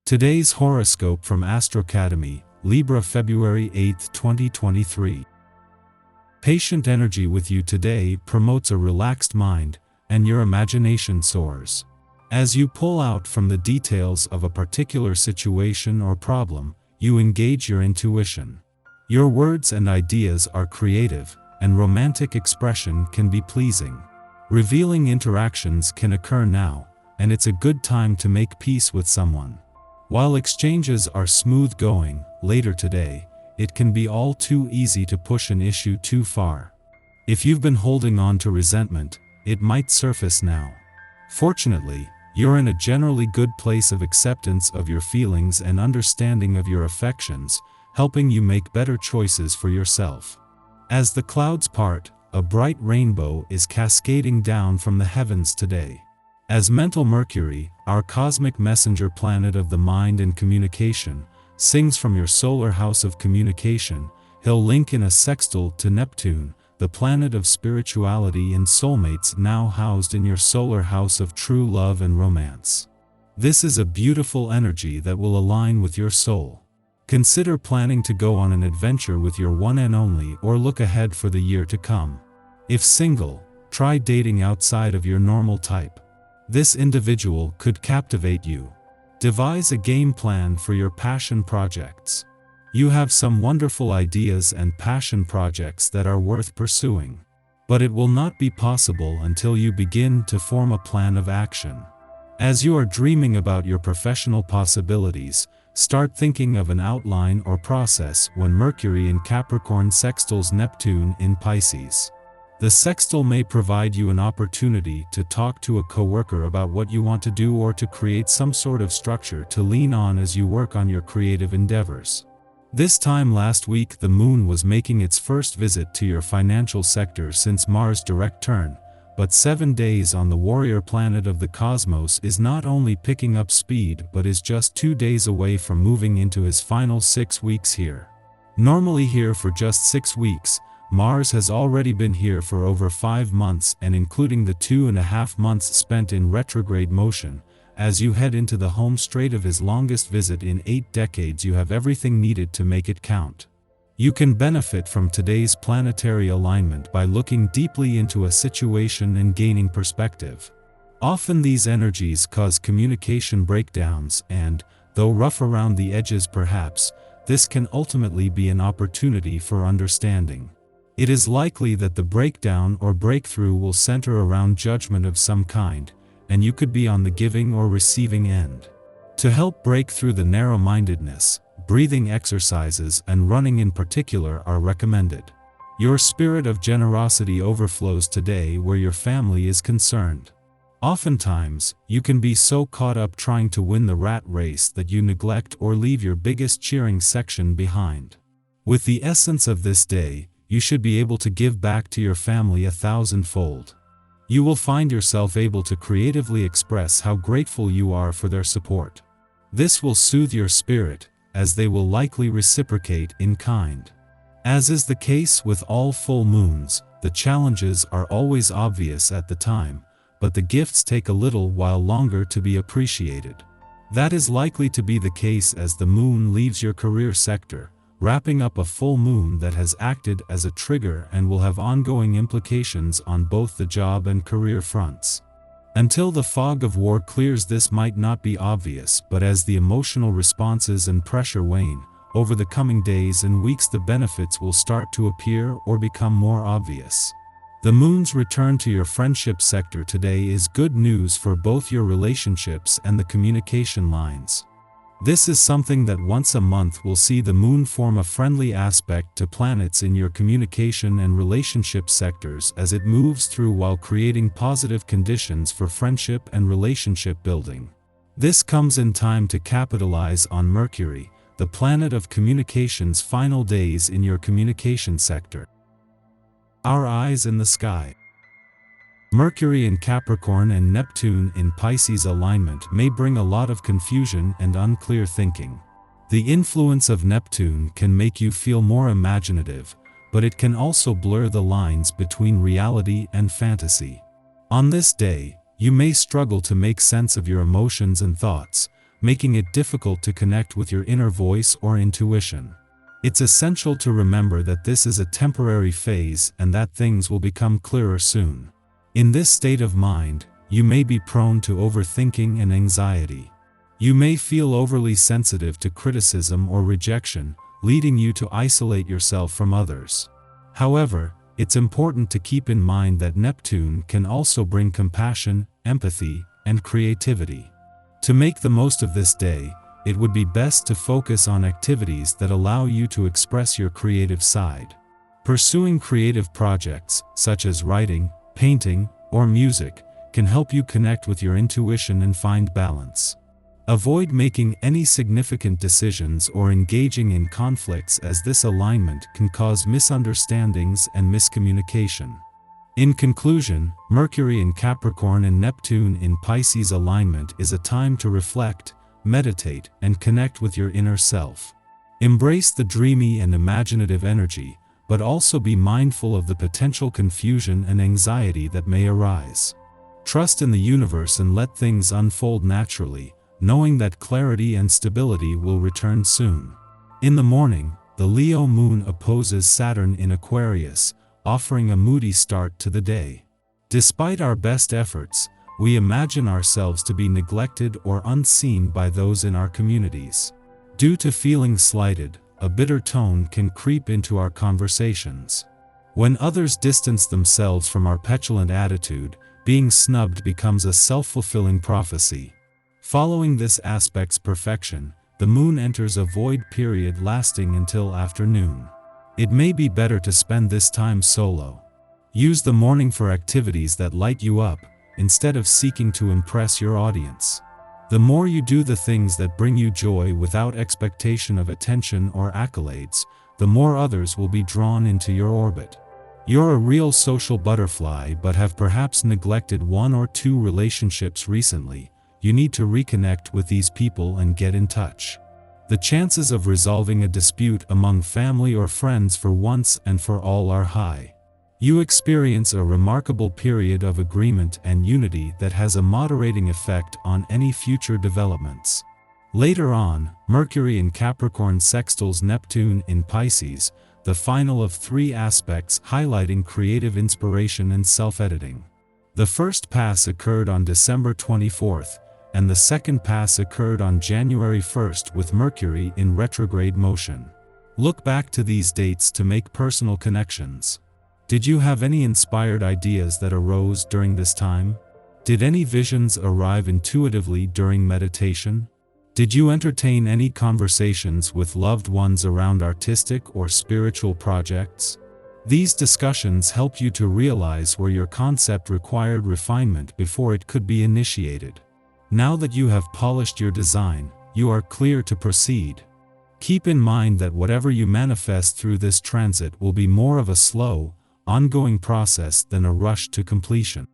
Today's horoscope from Astrocademy, Libra February 8, 2023. Patient energy with you today promotes a relaxed mind, and your imagination soars. As you pull out from the details of a particular situation or problem, you engage your intuition. Your words and ideas are creative, and romantic expression can be pleasing. Revealing interactions can occur now, and it's a good time to make peace with someone. While exchanges are smooth going, later today, it can be all too easy to push an issue too far. If you've been holding on to resentment, it might surface now. Fortunately, you're in a generally good place of acceptance of your feelings and understanding of your affections, helping you make better choices for yourself. As the clouds part, a bright rainbow is cascading down from the heavens today. As mental Mercury, our cosmic messenger planet of the mind and communication, sings from your solar house of communication, he'll link in a sextile to Neptune, the planet of spirituality and soulmates now housed in your solar house of true love and romance. This is a beautiful energy that will align with your soul. Consider planning to go on an adventure with your one and only or look ahead for the year to come. If single, try dating outside of your normal type. This individual could captivate you. Devise a game plan for your passion projects. You have some wonderful ideas and passion projects that are worth pursuing. But it will not be possible until you begin to form a plan of action. As you are dreaming about your professional possibilities, start thinking of an outline or process when Mercury in Capricorn sextiles Neptune in Pisces. The sextile may provide you an opportunity to talk to a coworker about what you want to do or to create some sort of structure to lean on as you work on your creative endeavors. This time last week the moon was making its first visit to your financial sector since Mars' direct turn, but 7 days on the warrior planet of the cosmos is not only picking up speed but is just 2 days away from moving into his final 6 weeks here. Normally here for just 6 weeks, Mars has already been here for over 5 months, and including the 2.5 months spent in retrograde motion. As you head into the home straight of his longest visit in 8 decades, you have everything needed to make it count. You can benefit from today's planetary alignment by looking deeply into a situation and gaining perspective. Often these energies cause communication breakdowns and, though rough around the edges perhaps, this can ultimately be an opportunity for understanding. It is likely that the breakdown or breakthrough will center around judgment of some kind, and you could be on the giving or receiving end. To help break through the narrow-mindedness, breathing exercises and running in particular are recommended. Your spirit of generosity overflows today where your family is concerned. Oftentimes, you can be so caught up trying to win the rat race that you neglect or leave your biggest cheering section behind. With the essence of this day, you should be able to give back to your family 1,000-fold. You will find yourself able to creatively express how grateful you are for their support. This will soothe your spirit, as they will likely reciprocate in kind. As is the case with all full moons, the challenges are always obvious at the time, but the gifts take a little while longer to be appreciated. That is likely to be the case as the moon leaves your career sector, wrapping up a full moon that has acted as a trigger and will have ongoing implications on both the job and career fronts. Until the fog of war clears, this might not be obvious, but as the emotional responses and pressure wane, over the coming days and weeks the benefits will start to appear or become more obvious. The moon's return to your friendship sector today is good news for both your relationships and the communication lines. This is something that once a month will see the moon form a friendly aspect to planets in your communication and relationship sectors as it moves through while creating positive conditions for friendship and relationship building. This comes in time to capitalize on Mercury, the planet of communication's final days in your communication sector. Our eyes in the sky. Mercury in Capricorn and Neptune in Pisces alignment may bring a lot of confusion and unclear thinking. The influence of Neptune can make you feel more imaginative, but it can also blur the lines between reality and fantasy. On this day, you may struggle to make sense of your emotions and thoughts, making it difficult to connect with your inner voice or intuition. It's essential to remember that this is a temporary phase and that things will become clearer soon. In this state of mind, you may be prone to overthinking and anxiety. You may feel overly sensitive to criticism or rejection, leading you to isolate yourself from others. However, it's important to keep in mind that Neptune can also bring compassion, empathy, and creativity. To make the most of this day, it would be best to focus on activities that allow you to express your creative side. Pursuing creative projects, such as writing, painting, or music, can help you connect with your intuition and find balance. Avoid making any significant decisions or engaging in conflicts, as this alignment can cause misunderstandings and miscommunication. In conclusion, Mercury in Capricorn and Neptune in Pisces alignment is a time to reflect, meditate, and connect with your inner self. Embrace the dreamy and imaginative energy, but also be mindful of the potential confusion and anxiety that may arise. Trust in the universe and let things unfold naturally, knowing that clarity and stability will return soon. In the morning, the Leo moon opposes Saturn in Aquarius, offering a moody start to the day. Despite our best efforts, we imagine ourselves to be neglected or unseen by those in our communities. Due to feeling slighted, a bitter tone can creep into our conversations. When others distance themselves from our petulant attitude, being snubbed becomes a self-fulfilling prophecy. Following this aspect's perfection, the moon enters a void period lasting until afternoon. It may be better to spend this time solo. Use the morning for activities that light you up, instead of seeking to impress your audience. The more you do the things that bring you joy without expectation of attention or accolades, the more others will be drawn into your orbit. You're a real social butterfly but have perhaps neglected one or two relationships recently. You need to reconnect with these people and get in touch. The chances of resolving a dispute among family or friends for once and for all are high. You experience a remarkable period of agreement and unity that has a moderating effect on any future developments. Later on, Mercury in Capricorn sextiles Neptune in Pisces, the final of three aspects highlighting creative inspiration and self-editing. The first pass occurred on December 24th, and the second pass occurred on January 1st with Mercury in retrograde motion. Look back to these dates to make personal connections. Did you have any inspired ideas that arose during this time? Did any visions arrive intuitively during meditation? Did you entertain any conversations with loved ones around artistic or spiritual projects? These discussions helped you to realize where your concept required refinement before it could be initiated. Now that you have polished your design, you are clear to proceed. Keep in mind that whatever you manifest through this transit will be more of a slow, ongoing process than a rush to completion.